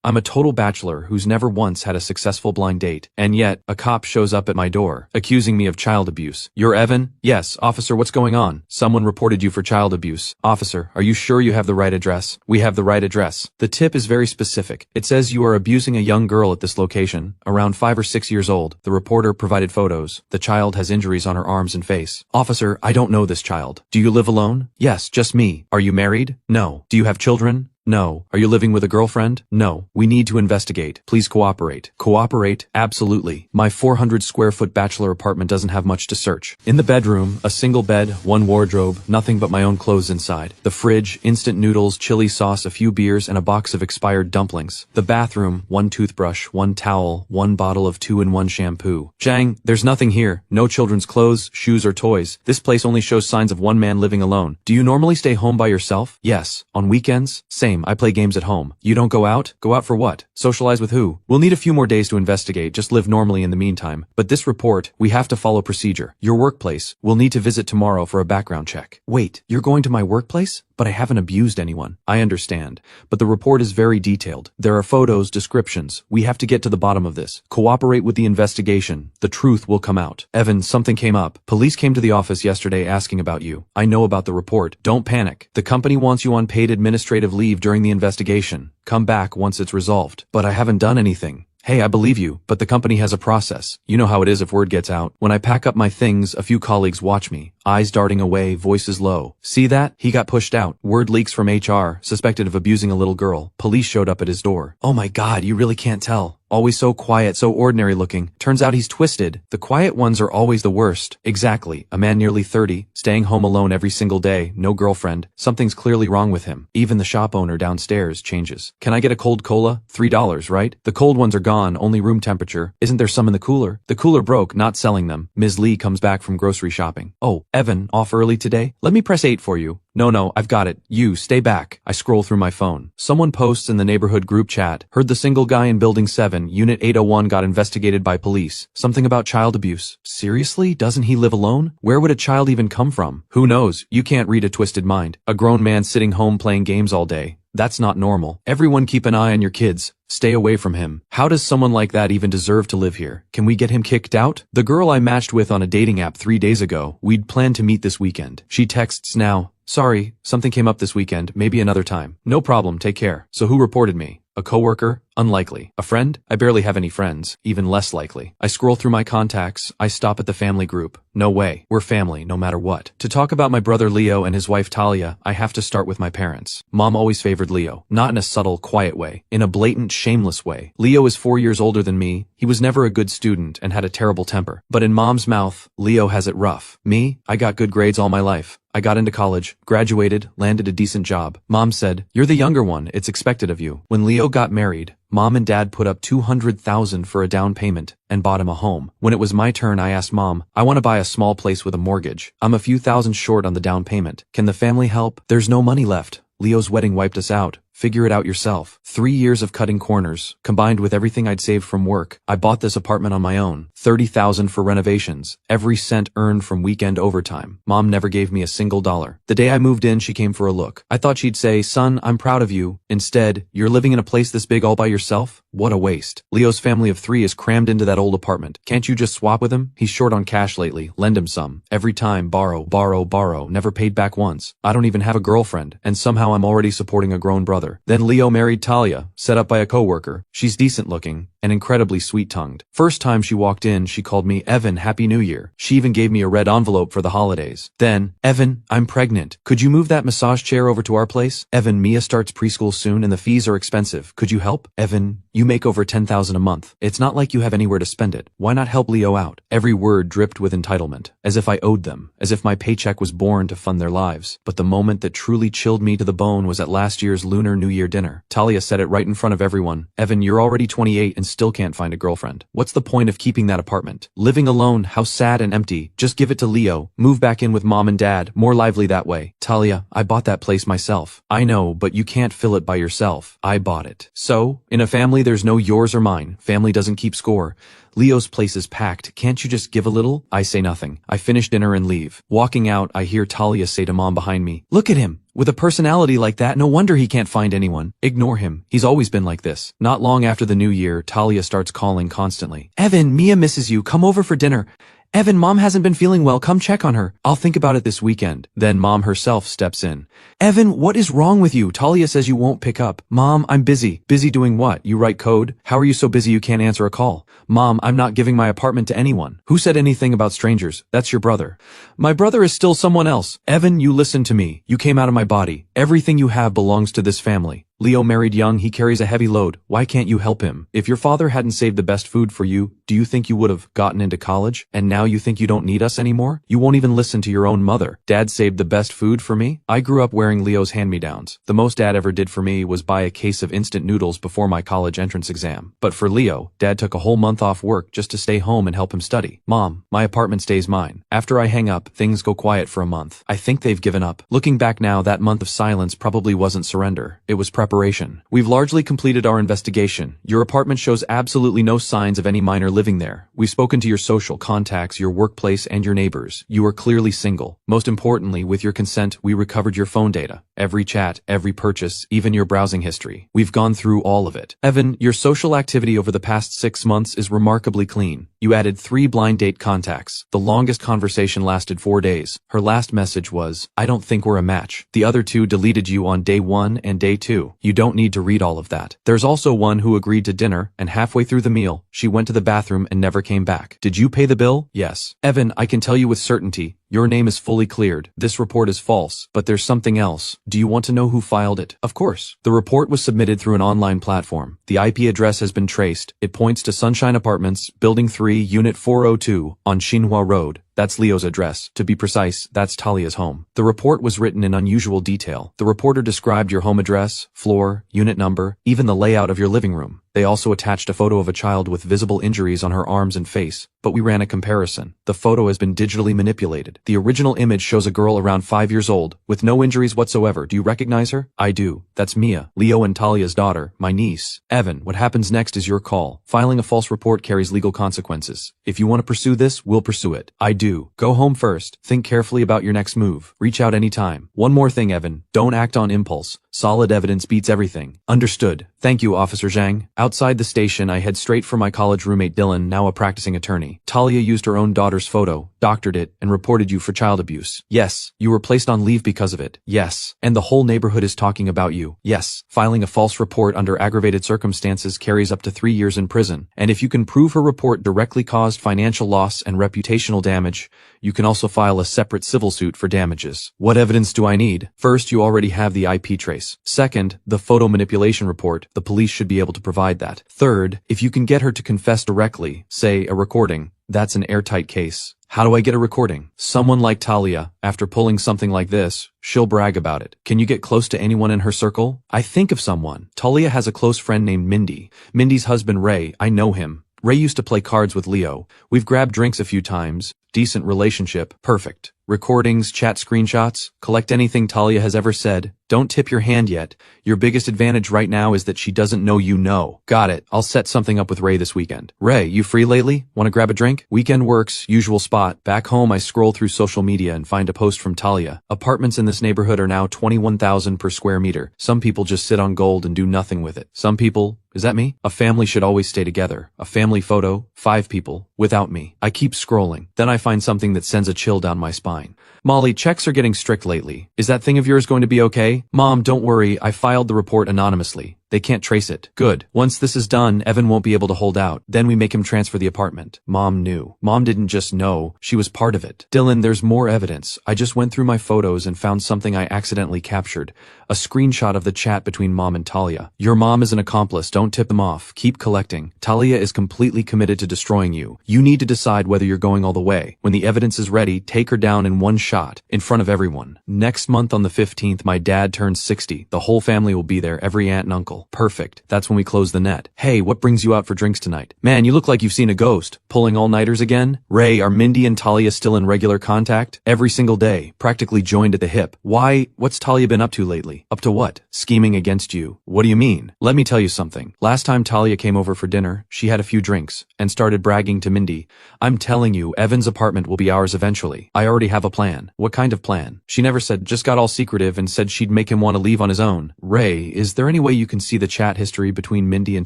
I'm a total bachelor who's never once had a successful blind date. And yet, a cop shows up at my door, accusing me of child abuse. You're Evan? Yes, officer, what's going on? Someone reported you for child abuse. Officer, are you sure you have the right address? We have the right address. The tip is very specific. It says you are abusing a young girl at this location, around 5 or 6 years old. The reporter provided photos. The child has injuries on her arms and face. Officer, I don't know this child. Do you live alone? Yes, just me. Are you married? No. Do you have children? No. Are you living with a girlfriend? No. We need to investigate. Please cooperate. Cooperate? Absolutely. My 400 square foot bachelor apartment doesn't have much to search. In the bedroom, a single bed, one wardrobe, nothing but my own clothes inside. The fridge, instant noodles, chili sauce, a few beers, and a box of expired dumplings. The bathroom, one toothbrush, one towel, one bottle of 2-in-1 shampoo. Jang, there's nothing here. No children's clothes, shoes, or toys. This place only shows signs of one man living alone. Do you normally stay home by yourself? Yes. On weekends? Same. I play games at home. You don't go out? Go out for what? Socialize with who? We'll need a few more days to investigate, just live normally in the meantime. But this report, we have to follow procedure. Your workplace, we'll need to visit tomorrow for a background check. Wait, you're going to my workplace? But I haven't abused anyone. I understand. But the report is very detailed. There are photos, descriptions. We have to get to the bottom of this. Cooperate with the investigation. The truth will come out. Evan, something came up. Police came to the office yesterday asking about you. I know about the report. Don't panic. The company wants you on paid administrative leave during the investigation. Come back once it's resolved. But I haven't done anything. Hey, I believe you, but the company has a process. You know how it is if word gets out. When I pack up my things, a few colleagues watch me. Eyes darting away, voices low. See that? He got pushed out. Word leaks from HR, suspected of abusing a little girl. Police showed up at his door. Oh my god, you really can't tell. Always so quiet, so ordinary looking. Turns out he's twisted. The quiet ones are always the worst. Exactly. A man nearly 30, staying home alone every single day, no girlfriend. Something's clearly wrong with him. Even the shop owner downstairs changes. Can I get a cold cola? $3, right? The cold ones are gone, only room temperature. Isn't there some in the cooler? The cooler broke, not selling them. Ms. Lee comes back from grocery shopping. Oh, Evan, off early today? Let me press 8 for you. No, I've got it. You, stay back. I scroll through my phone. Someone posts in the neighborhood group chat. Heard the single guy in Building 7, Unit 801 got investigated by police. Something about child abuse. Seriously? Doesn't he live alone? Where would a child even come from? Who knows? You can't read a twisted mind. A grown man sitting home playing games all day. That's not normal. Everyone keep an eye on your kids. Stay away from him. How does someone like that even deserve to live here? Can we get him kicked out? The girl I matched with on a dating app 3 days ago, we'd planned to meet this weekend. She texts now, sorry, something came up this weekend, maybe another time. No problem, take care. So who reported me? A coworker? Unlikely. A friend? I barely have any friends. Even less likely. I scroll through my contacts. I stop at the family group. No way. We're family, no matter what. To talk about my brother Leo and his wife Talia, I have to start with my parents. Mom always favored Leo. Not in a subtle, quiet way. In a blatant, shameless way. Leo is 4 years older than me. He was never a good student and had a terrible temper. But in Mom's mouth, Leo has it rough. Me? I got good grades all my life. I got into college, graduated, landed a decent job. Mom said, "You're the younger one, it's expected of you." When Leo got married, Mom and Dad put up $200,000 for a down payment and bought him a home. When it was my turn, I asked Mom, I want to buy a small place with a mortgage. I'm a few thousand short on the down payment. Can the family help? There's no money left. Leo's wedding wiped us out. Figure it out yourself. 3 years of cutting corners, combined with everything I'd saved from work. I bought this apartment on my own. $30,000 for renovations. Every cent earned from weekend overtime. Mom never gave me a single dollar. The day I moved in, she came for a look. I thought she'd say, "Son, I'm proud of you." Instead, "You're living in a place this big all by yourself?" What a waste. Leo's family of 3 is crammed into that old apartment. Can't you just swap with him? He's short on cash lately. Lend him some. Every time, borrow, borrow, borrow. Never paid back once. I don't even have a girlfriend, and somehow I'm already supporting a grown brother. Then Leo married Talia, set up by a coworker. She's decent looking and incredibly sweet-tongued. First time she walked in, she called me, "Evan, Happy New Year." She even gave me a red envelope for the holidays. Then, "Evan, I'm pregnant. Could you move that massage chair over to our place? Evan, Mia starts preschool soon and the fees are expensive. Could you help? Evan, you make over $10,000 a month. It's not like you have anywhere to spend it. Why not help Leo out?" Every word dripped with entitlement, as if I owed them, as if my paycheck was born to fund their lives. But the moment that truly chilled me to the bone was at last year's Lunar New Year dinner. Talia said it right in front of everyone. "Evan, you're already 28 and still can't find a girlfriend. What's the point of keeping that apartment? Living alone, how sad and empty. Just give it to Leo. Move back in with Mom and Dad. More lively that way." "Talia, I bought that place myself." "I know, but you can't fill it by yourself. I bought it." "So? In a family there's no yours or mine. Family doesn't keep score. Leo's place is packed. Can't you just give a little?" I say nothing. I finish dinner and leave. Walking out, I hear Talia say to Mom behind me, "Look at him. With a personality like that, no wonder he can't find anyone. Ignore him. He's always been like this. Not long after the new year, Talia starts calling constantly. Evan, Mia misses you. Come over for dinner. Evan, Mom hasn't been feeling well. Come check on her. I'll think about it this weekend. Then Mom herself steps in. Evan, what is wrong with you? Talia says you won't pick up. Mom, I'm busy. Busy doing what? You write code? How are you so busy you can't answer a call? Mom, I'm not giving my apartment to anyone. Who said anything about strangers? That's your brother. My brother is still someone else. Evan, you listen to me. You came out of my body. Everything you have belongs to this family. Leo married young, he carries a heavy load. Why can't you help him? If your father hadn't saved the best food for you, do you think you would have gotten into college? And now you think you don't need us anymore? You won't even listen to your own mother. Dad saved the best food for me? I grew up wearing Leo's hand-me-downs. The most Dad ever did for me was buy a case of instant noodles before my college entrance exam. But for Leo, Dad took a whole month off work just to stay home and help him study. Mom, my apartment stays mine. After I hang up, things go quiet for a month. I think they've given up. Looking back now, that month of silence probably wasn't surrender. It was preparation. We've largely completed our investigation. Your apartment shows absolutely no signs of any minor living there. We've spoken to your social contacts, your workplace, and your neighbors. You are clearly single. Most importantly, with your consent, we recovered your phone data. Every chat, every purchase, even your browsing history. We've gone through all of it. Evan, your social activity over the past 6 months is remarkably clean. You added 3 blind date contacts. The longest conversation lasted 4 days. Her last message was, I don't think we're a match. The other 2 deleted you on day 1 and day 2. You don't need to read all of that. There's also one who agreed to dinner, and halfway through the meal, she went to the bathroom and never came back. Did you pay the bill? Yes. Evan, I can tell you with certainty, your name is fully cleared. This report is false, but there's something else. Do you want to know who filed it? Of course. The report was submitted through an online platform. The IP address has been traced. It points to Sunshine Apartments, Building 3, Unit 402, on Xinhua Road. That's Leo's address. To be precise, that's Talia's home. The report was written in unusual detail. The reporter described your home address, floor, unit number, even the layout of your living room. They also attached a photo of a child with visible injuries on her arms and face, but we ran a comparison. The photo has been digitally manipulated. The original image shows a girl around 5 years old, with no injuries whatsoever. Do you recognize her? I do. That's Mia, Leo and Talia's daughter, my niece. Evan, what happens next is your call. Filing a false report carries legal consequences. If you want to pursue this, we'll pursue it. I do. Go home first. Think carefully about your next move. Reach out anytime. One more thing, Evan. Don't act on impulse. Solid evidence beats everything. Understood. Thank you, Officer Zhang. Outside the station, I head straight for my college roommate Dylan, now a practicing attorney. Talia used her own daughter's photo, doctored it, and reported you for child abuse. Yes. You were placed on leave because of it. Yes. And the whole neighborhood is talking about you. Yes. Filing a false report under aggravated circumstances carries up to 3 years in prison. And if you can prove her report directly caused financial loss and reputational damage, you can also file a separate civil suit for damages. What evidence do I need? First, you already have the IP trace. Second, the photo manipulation report. The police should be able to provide that. Third, if you can get her to confess directly, say a recording, that's an airtight case. How do I get a recording? Someone like Talia, after pulling something like this, she'll brag about it. Can you get close to anyone in her circle? I think of someone. Talia has a close friend named Mindy. Mindy's husband Ray, I know him. Ray used to play cards with Leo. We've grabbed drinks a few times. Decent relationship. Perfect. Recordings, chat screenshots, collect anything Talia has ever said. Don't tip your hand yet. Your biggest advantage right now is that she doesn't know you know. Got it. I'll set something up with Ray this weekend. Ray, you free lately? Want to grab a drink? Weekend works, usual spot. Back home, I scroll through social media and find a post from Talia. Apartments in this neighborhood are now $21,000 per square meter. Some people just sit on gold and do nothing with it. Some people, is that me? A family should always stay together. A family photo, 5 people, without me. I keep scrolling. Then I find something that sends a chill down my spine. Molly, checks are getting strict lately. Is that thing of yours going to be okay? Mom, don't worry, I filed the report anonymously. They can't trace it. Good. Once this is done, Evan won't be able to hold out. Then we make him transfer the apartment. Mom knew. Mom didn't just know, she was part of it. Dylan, there's more evidence. I just went through my photos and found something I accidentally captured. A screenshot of the chat between Mom and Talia. Your mom is an accomplice, don't tip them off. Keep collecting. Talia is completely committed to destroying you. You need to decide whether you're going all the way. When the evidence is ready, take her down in one shot, in front of everyone. Next month on the 15th, my dad turns 60. The whole family will be there, every aunt and uncle. Deal. Perfect. That's when we close the net. Hey, what brings you out for drinks tonight? Man, you look like you've seen a ghost. Pulling all-nighters again? Ray, are Mindy and Talia still in regular contact? Every single day. Practically joined at the hip. Why? What's Talia been up to lately? Up to what? Scheming against you. What do you mean? Let me tell you something. Last time Talia came over for dinner, she had a few drinks and started bragging to Mindy. I'm telling you, Evan's apartment will be ours eventually. I already have a plan. What kind of plan? She never said, just got all secretive and said she'd make him want to leave on his own. Ray, is there any way you can see the chat history between Mindy and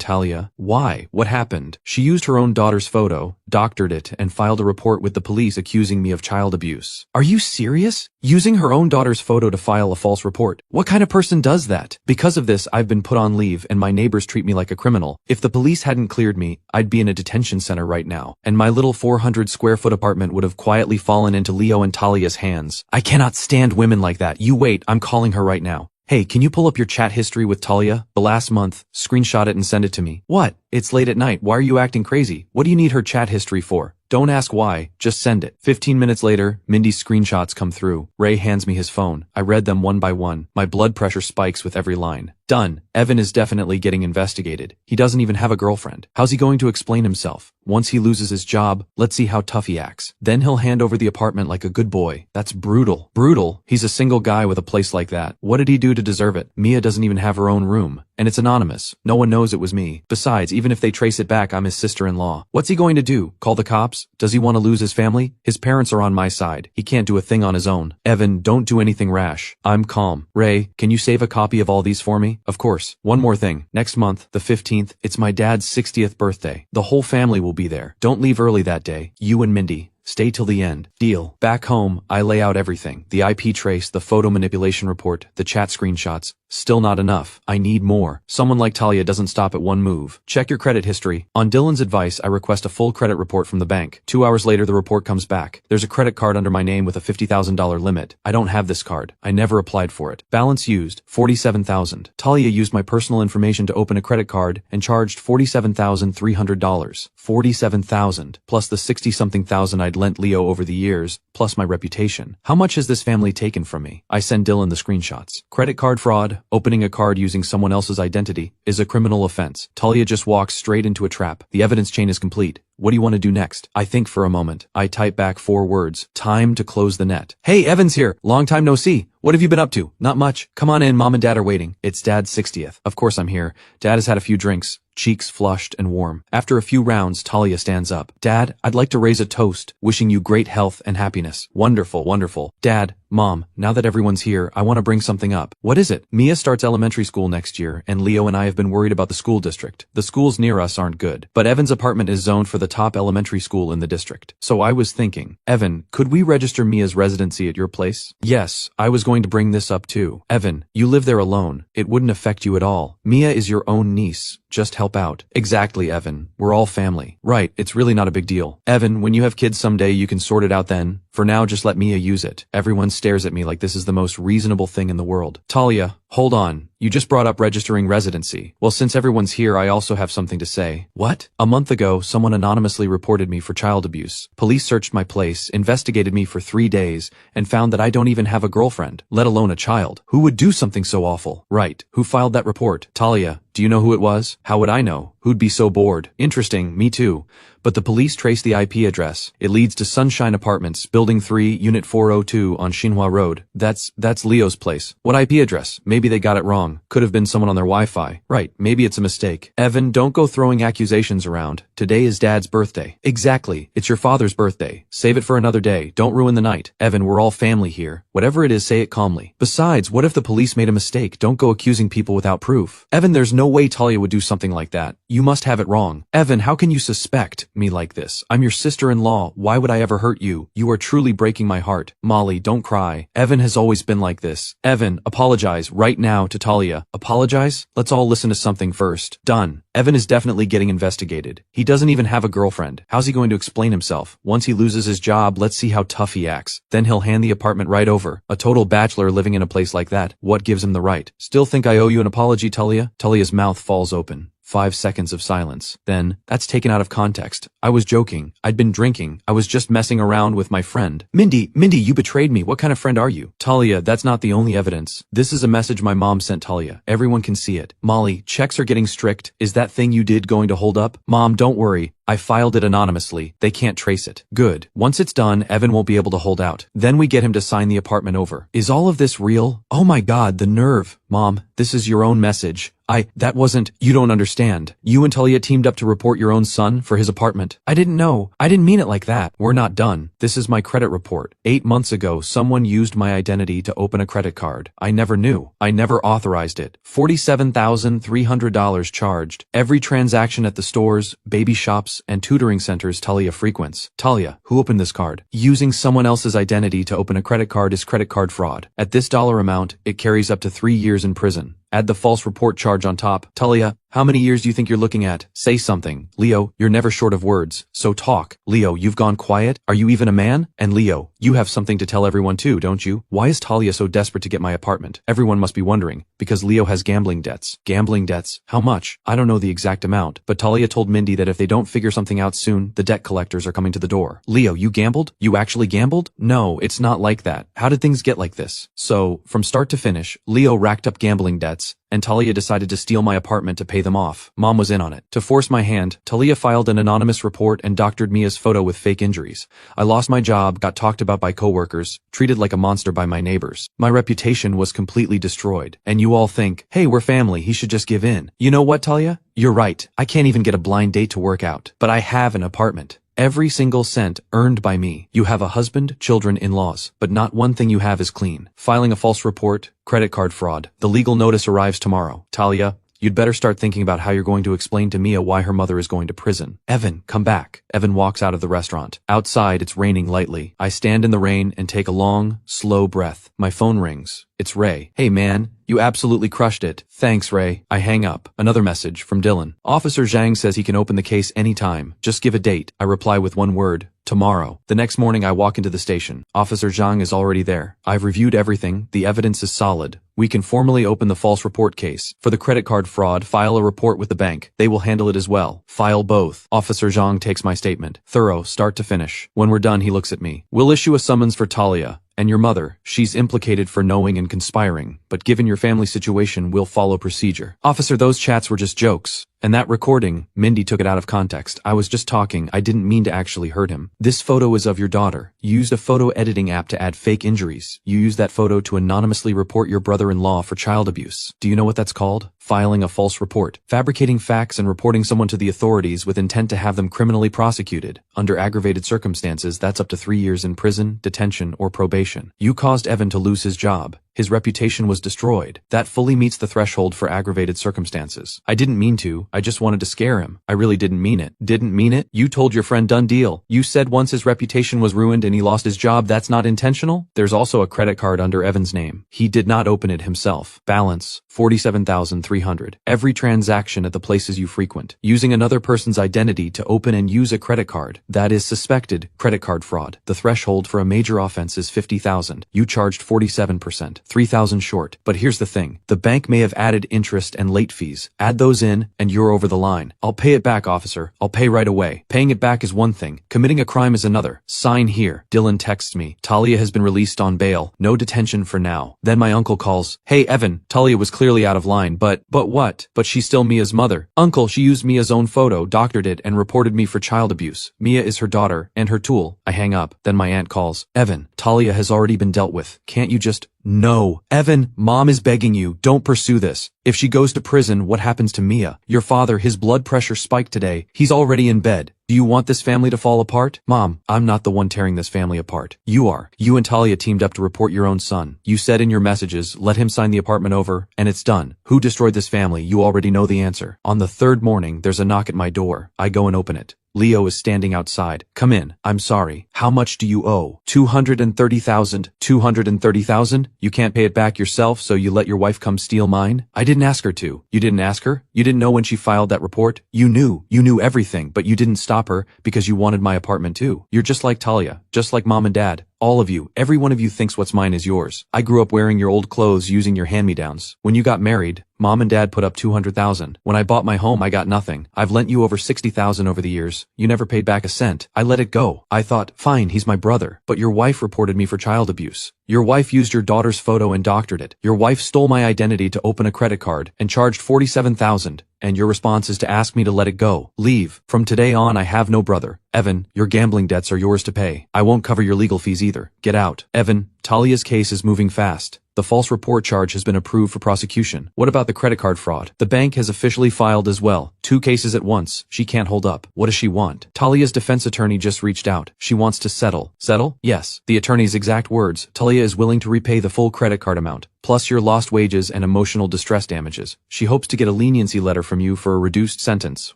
Talia? Why? What happened? She used her own daughter's photo, doctored it, and filed a report with the police accusing me of child abuse. Are you serious? Using her own daughter's photo to file a false report? What kind of person does that? Because of this, I've been put on leave and my neighbors treat me like a criminal. If the police hadn't cleared me, I'd be in a detention center right now, and my little 400 square foot apartment would have quietly fallen into Leo and Talia's hands. I cannot stand women like that. You wait, I'm calling her right now. Hey, can you pull up your chat history with Talia? The last month, screenshot it and send it to me. What? It's late at night. Why are you acting crazy? What do you need her chat history for? Don't ask why, just send it. 15 minutes later, Mindy's screenshots come through. Ray hands me his phone. I read them one by one. My blood pressure spikes with every line. Done. Evan is definitely getting investigated. He doesn't even have a girlfriend. How's he going to explain himself? Once he loses his job, let's see how tough he acts. Then he'll hand over the apartment like a good boy. That's brutal. Brutal? He's a single guy with a place like that. What did he do to deserve it? Mia doesn't even have her own room. And it's anonymous. No one knows it was me. Besides, even if they trace it back, I'm his sister-in-law. What's he going to do? Call the cops? Does he want to lose his family? His parents are on my side. He can't do a thing on his own. Evan, don't do anything rash. I'm calm. Ray, can you save a copy of all these for me? Of course. One more thing. Next month, the 15th, it's my dad's 60th birthday. The whole family will be there. Don't leave early that day. You and Mindy. Stay till the end. Deal. Back home, I lay out everything. The IP trace, the photo manipulation report, the chat screenshots. Still not enough. I need more. Someone like Talia doesn't stop at one move. Check your credit history. On Dylan's advice, I request a full credit report from the bank. 2 hours later, the report comes back. There's a credit card under my name with a $50,000 limit. I don't have this card. I never applied for it. Balance used, $47,000. Talia used my personal information to open a credit card and charged $47,300. $47,000 plus the 60-something thousand I'd lent Leo over the years, plus my reputation. How much has this family taken from me? I send Dylan the screenshots. Credit card fraud, opening a card using someone else's identity, is a criminal offense. Talia just walks straight into a trap. The evidence chain is complete. What do you want to do next? I think for a moment. I type back 4 words. Time to close the net. Hey, Evan's here. Long time no see. What have you been up to? Not much. Come on in, Mom and Dad are waiting. It's Dad's 60th. Of course I'm here. Dad has had a few drinks. Cheeks flushed and warm. After a few rounds, Talia stands up. Dad, I'd like to raise a toast, wishing you great health and happiness. Wonderful, wonderful. Dad, Mom, now that everyone's here, I want to bring something up. What is it? Mia starts elementary school next year, and Leo and I have been worried about the school district. The schools near us aren't good, but Evan's apartment is zoned for the top elementary school in the district. So I was thinking, Evan, could we register Mia's residency at your place? Yes, I was going to bring this up too. Evan, you live there alone. It wouldn't affect you at all. Mia is your own niece. Just help out. Exactly, Evan. We're all family. Right, it's really not a big deal. Evan, when you have kids someday, you can sort it out then. For now, just let Mia use it. Everyone stares at me like this is the most reasonable thing in the world. Talia, hold on. You just brought up registering residency. Well, since everyone's here, I also have something to say. What? A month ago, someone anonymously reported me for child abuse. Police searched my place, investigated me for 3 days, and found that I don't even have a girlfriend, let alone a child. Who would do something so awful? Right. Who filed that report? Talia, do you know who it was? How would I know? Who'd be so bored? Interesting, me too. But the police traced the IP address. It leads to Sunshine Apartments, Building 3, Unit 402 on Xinhua Road. That's Leo's place. What IP address? Maybe they got it wrong. Could have been someone on their Wi-Fi. Right, maybe it's a mistake. Evan, don't go throwing accusations around. Today is Dad's birthday. Exactly. It's your father's birthday. Save it for another day. Don't ruin the night. Evan, we're all family here. Whatever it is, say it calmly. Besides, what if the police made a mistake? Don't go accusing people without proof. Evan, there's no way Talia would do something like that. You must have it wrong. Evan, how can you suspect me like this? I'm your sister-in-law. Why would I ever hurt you? You are truly breaking my heart. Molly, don't cry. Evan has always been like this. Evan, apologize right now to Talia. Apologize? Let's all listen to something first. Done. Evan is definitely getting investigated. He doesn't even have a girlfriend. How's he going to explain himself? Once he loses his job, let's see how tough he acts. Then he'll hand the apartment right over. A total bachelor living in a place like that. What gives him the right? Still think I owe you an apology, Talia? Talia's mouth falls open. 5 seconds of silence. Then, that's taken out of context. I was joking. I'd been drinking. I was just messing around with my friend. Mindy, you betrayed me. What kind of friend are you? Talia, that's not the only evidence. This is a message my mom sent Talia. Everyone can see it. Molly, checks are getting strict. Is that thing you did going to hold up? Mom, don't worry. I filed it anonymously. They can't trace it. Good. Once it's done, Evan won't be able to hold out. Then we get him to sign the apartment over. Is all of this real? Oh my God, the nerve. Mom, this is your own message. That wasn't, you don't understand. You and Talia teamed up to report your own son for his apartment. I didn't know. I didn't mean it like that. We're not done. This is my credit report. 8 months ago, someone used my identity to open a credit card. I never knew. I never authorized it. $47,300 charged. Every transaction at the stores, baby shops, and tutoring centers Talia frequents. Talia, who opened this card? Using someone else's identity to open a credit card is credit card fraud. At this dollar amount, it carries up to 3 years in prison. Add the false report charge on top. Talia, how many years do you think you're looking at? Say something. Leo, you're never short of words, so talk. Leo, you've gone quiet? Are you even a man? And Leo, you have something to tell everyone too, don't you? Why is Talia so desperate to get my apartment? Everyone must be wondering. Because Leo has gambling debts. Gambling debts? How much? I don't know the exact amount, but Talia told Mindy that if they don't figure something out soon, the debt collectors are coming to the door. Leo, you gambled? You actually gambled? No, it's not like that. How did things get like this? So, from start to finish, Leo racked up gambling debts, and Talia decided to steal my apartment to pay them off. Mom was in on it. To force my hand, Talia filed an anonymous report and doctored Mia's photo with fake injuries. I lost my job, got talked about by coworkers, treated like a monster by my neighbors. My reputation was completely destroyed. And you all think, hey, we're family, he should just give in. You know what, Talia? You're right. I can't even get a blind date to work out. But I have an apartment. Every single cent earned by me. You have a husband, children, in-laws, but not one thing you have is clean. Filing a false report, credit card fraud. The legal notice arrives tomorrow. Talia, you'd better start thinking about how you're going to explain to Mia why her mother is going to prison. Evan, come back. Evan walks out of the restaurant. Outside, it's raining lightly. I stand in the rain and take a long, slow breath. My phone rings. It's Ray. Hey man, you absolutely crushed it. Thanks, Ray. I hang up. Another message from Dylan. Officer Zhang says he can open the case anytime. Just give a date. I reply with one word. Tomorrow. The next morning I walk into the station. Officer Zhang is already there. I've reviewed everything. The evidence is solid. We can formally open the false report case. For the credit card fraud, file a report with the bank. They will handle it as well. File both. Officer Zhang takes my statement. Thorough, start to finish. When we're done, he looks at me. We'll issue a summons for Talia. And your mother, she's implicated for knowing and conspiring, but given your family situation, we'll follow procedure. Officer, those chats were just jokes. And that recording, Mindy took it out of context. I was just talking. I didn't mean to actually hurt him. This photo is of your daughter. You used a photo editing app to add fake injuries. You used that photo to anonymously report your brother-in-law for child abuse. Do you know what that's called? Filing a false report. Fabricating facts and reporting someone to the authorities with intent to have them criminally prosecuted. Under aggravated circumstances, that's up to 3 years in prison, detention, or probation. You caused Evan to lose his job. His reputation was destroyed. That fully meets the threshold for aggravated circumstances. I didn't mean to. I just wanted to scare him. I really didn't mean it. Didn't mean it? You told your friend done deal. You said once his reputation was ruined and he lost his job, that's not intentional? There's also a credit card under Evan's name. He did not open it himself. Balance, $47,300. Every transaction at the places you frequent. Using another person's identity to open and use a credit card. That is suspected credit card fraud. The threshold for a major offense is $50,000. You charged 47%. $3,000 short. But here's the thing. The bank may have added interest and late fees. Add those in, and you're over the line. I'll pay it back, officer. I'll pay right away. Paying it back is one thing. Committing a crime is another. Sign here. Dylan texts me. Talia has been released on bail. No detention for now. Then my uncle calls. Hey, Evan. Talia was clearly out of line, but what? But she's still Mia's mother. Uncle, she used Mia's own photo, doctored it, and reported me for child abuse. Mia is her daughter, and her tool. I hang up. Then my aunt calls. Evan, Talia has already been dealt with. Can't you just... No. Evan, Mom is begging you, don't pursue this. If she goes to prison, what happens to Mia? Your father, his blood pressure spiked today. He's already in bed. Do you want this family to fall apart? Mom, I'm not the one tearing this family apart. You are. You and Talia teamed up to report your own son. You said in your messages, let him sign the apartment over, and it's done. Who destroyed this family? You already know the answer. On the third morning, there's a knock at my door. I go and open it. Leo is standing outside. Come in. I'm sorry. How much do you owe? $230,000. $230,000? You can't pay it back yourself, so you let your wife come steal mine? I didn't ask her to. You didn't ask her? You didn't know when she filed that report? You knew. You knew everything, but you didn't stop her because you wanted my apartment too. You're just like Talia. Just like Mom and Dad. All of you, every one of you thinks what's mine is yours. I grew up wearing your old clothes using your hand-me-downs. When you got married, Mom and Dad put up 200,000. When I bought my home I got nothing. I've lent you over 60,000 over the years. You never paid back a cent. I let it go. I thought, fine, he's my brother. But your wife reported me for child abuse. Your wife used your daughter's photo and doctored it. Your wife stole my identity to open a credit card and charged 47,000. And your response is to ask me to let it go. Leave. From today on I have no brother. Evan, your gambling debts are yours to pay. I won't cover your legal fees either. Get out. Evan, Talia's case is moving fast. The false report charge has been approved for prosecution. What about the credit card fraud? The bank has officially filed as well. 2 cases at once. She can't hold up. What does she want? Talia's defense attorney just reached out. She wants to settle. Settle? Yes. The attorney's exact words. Talia is willing to repay the full credit card amount, plus your lost wages and emotional distress damages. She hopes to get a leniency letter from you for a reduced sentence.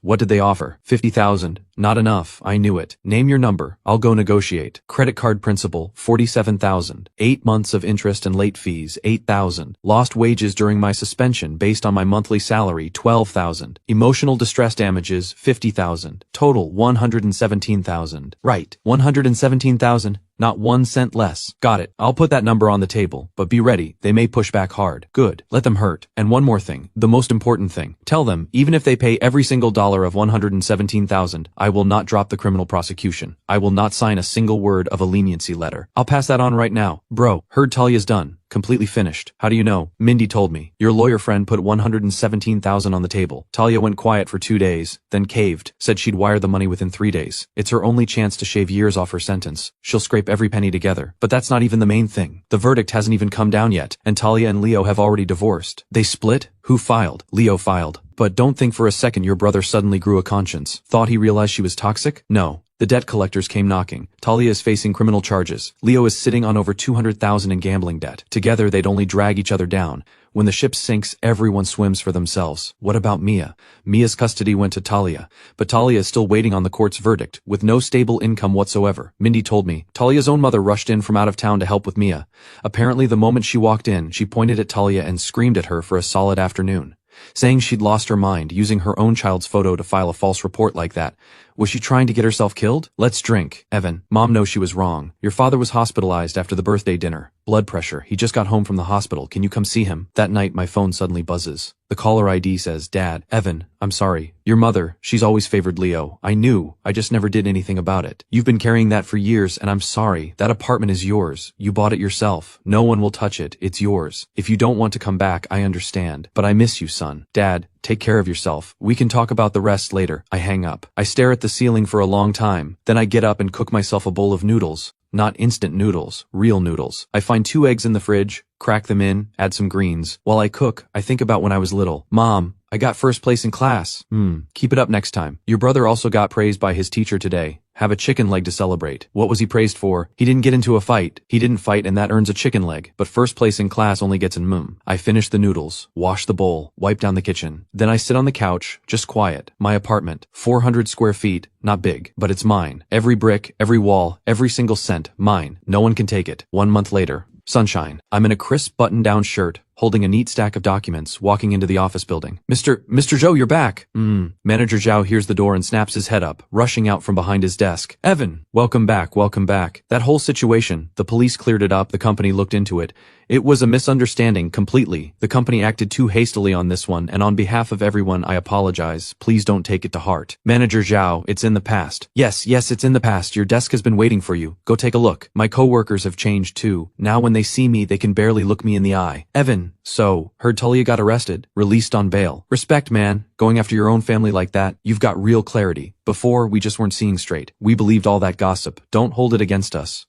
What did they offer? 50,000. Not enough. I knew it. Name your number. I'll go negotiate. Credit card principal, 47,000. 8 months of interest and late fees, 8,000. Lost wages during my suspension based on my monthly salary, 12,000. Emotional distress damages, 50,000. Total, 117,000. Right. 117,000. Not 1 cent less. Got it. I'll put that number on the table, but be ready. They may push back hard. Good. Let them hurt. And one more thing. The most important thing. Tell them, even if they pay every single dollar of 117,000, I will not drop the criminal prosecution. I will not sign a single word of a leniency letter. I'll pass that on right now. Bro, heard Talia's done. Completely finished. How do you know? Mindy told me. Your lawyer friend put 117,000 on the table. Talia went quiet for 2 days, then caved, said she'd wire the money within 3 days. It's her only chance to shave years off her sentence. She'll scrape every penny together. But that's not even the main thing. The verdict hasn't even come down yet, and Talia and Leo have already divorced. They split? Who filed? Leo filed. But don't think for a second your brother suddenly grew a conscience. Thought he realized she was toxic? No. The debt collectors came knocking. Talia is facing criminal charges. Leo is sitting on over 200,000 in gambling debt. Together they'd only drag each other down. When the ship sinks, everyone swims for themselves. What about Mia? Mia's custody went to Talia, but Talia is still waiting on the court's verdict, with no stable income whatsoever. Mindy told me. Talia's own mother rushed in from out of town to help with Mia. Apparently the moment she walked in, she pointed at Talia and screamed at her for a solid afternoon, saying she'd lost her mind, using her own child's photo to file a false report like that. Was she trying to get herself killed? Let's drink. Evan, Mom knows she was wrong. Your father was hospitalized after the birthday dinner. Blood pressure. He just got home from the hospital. Can you come see him? That night my phone suddenly buzzes. The caller ID says, Dad. Evan, I'm sorry. Your mother, she's always favored Leo. I knew. I just never did anything about it. You've been carrying that for years, and I'm sorry. That apartment is yours. You bought it yourself. No one will touch it. It's yours. If you don't want to come back, I understand. But I miss you, son. Dad, take care of yourself. We can talk about the rest later. I hang up. I stare at the ceiling for a long time. Then I get up and cook myself a bowl of noodles. Not instant noodles, real noodles. I find 2 eggs in the fridge, crack them in, add some greens. While I cook, I think about when I was little. Mom, I got first place in class. Keep it up next time. Your brother also got praised by his teacher today. Have a chicken leg to celebrate. What was he praised for? He didn't get into a fight. He didn't fight, and that earns a chicken leg. But first place in class only gets an I finish the noodles, wash the bowl, wipe down the kitchen. Then I sit on the couch, just quiet. My apartment, 400 square feet, not big, but it's mine. Every brick, every wall, every single cent, mine. No one can take it. 1 month later. Sunshine. I'm in a crisp button-down shirt, holding a neat stack of documents, walking into the office building. Mr. Zhou, you're back. Manager Zhao hears the door and snaps his head up, rushing out from behind his desk. Evan, welcome back, welcome back. That whole situation, the police cleared it up, the company looked into it. It was a misunderstanding, completely. The company acted too hastily on this one, and on behalf of everyone, I apologize. Please don't take it to heart. Manager Zhao, it's in the past. Yes, it's in the past. Your desk has been waiting for you. Go take a look. My coworkers have changed too. Now when they see me, they can barely look me in the eye. Evan, so, heard Talia got arrested, released on bail. Respect, man. Going after your own family like that, you've got real clarity. Before, we just weren't seeing straight. We believed all that gossip. Don't hold it against us.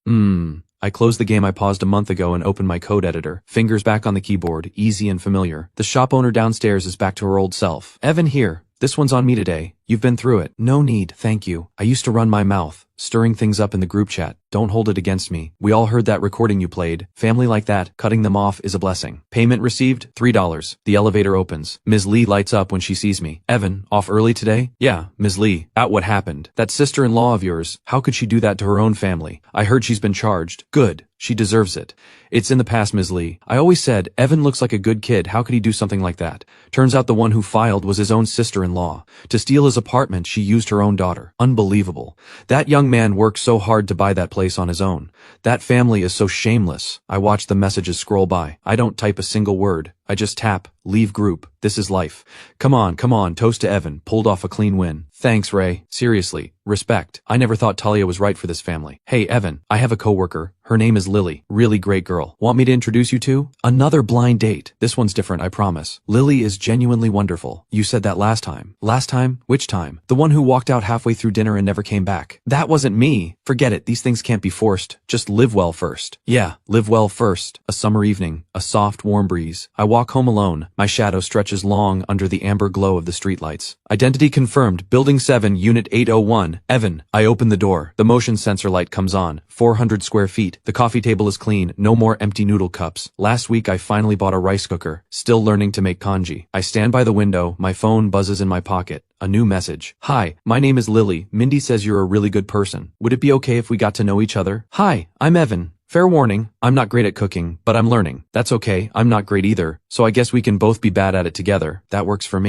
I closed the game I paused a month ago and opened my code editor. Fingers back on the keyboard, easy and familiar. The shop owner downstairs is back to her old self. Evan here. This one's on me today. You've been through it. No need, thank you. I used to run my mouth, stirring things up in the group chat. Don't hold it against me. We all heard that recording you played. Family like that, cutting them off is a blessing. Payment received, $3. The elevator opens. Ms. Lee lights up when she sees me. Evan, off early today? Yeah, Ms. Lee. At what happened? That sister-in-law of yours, how could she do that to her own family? I heard she's been charged. Good. She deserves it. It's in the past, Ms. Lee. I always said, Evan looks like a good kid. How could he do something like that? Turns out the one who filed was his own sister-in-law. To steal his girl's apartment she used her own daughter. Unbelievable. That young man worked so hard to buy that place on his own. That family is so shameless. I watch the messages scroll by. I don't type a single word. I just tap, leave group, this is life. Come on, toast to Evan, pulled off a clean win. Thanks, Ray. Seriously, respect. I never thought Talia was right for this family. Hey, Evan, I have a coworker. Her name is Lily. Really great girl. Want me to introduce you to? Another blind date. This one's different, I promise. Lily is genuinely wonderful. You said that last time. Last time? Which time? The one who walked out halfway through dinner and never came back. That wasn't me. Forget it, these things can't be forced. Just live well first. Yeah, live well first. A summer evening. A soft, warm breeze. I walk home alone. My shadow stretches long under the amber glow of the streetlights. Identity confirmed. Building 7, Unit 801. Evan. I open the door. The motion sensor light comes on. 400 square feet. The coffee table is clean. No more empty noodle cups. Last week I finally bought a rice cooker. Still learning to make kanji. I stand by the window. My phone buzzes in my pocket. A new message. Hi, my name is Lily. Mindy says you're a really good person. Would it be okay if we got to know each other? Hi, I'm Evan. Fair warning, I'm not great at cooking, but I'm learning. That's okay, I'm not great either, so I guess we can both be bad at it together. That works for me.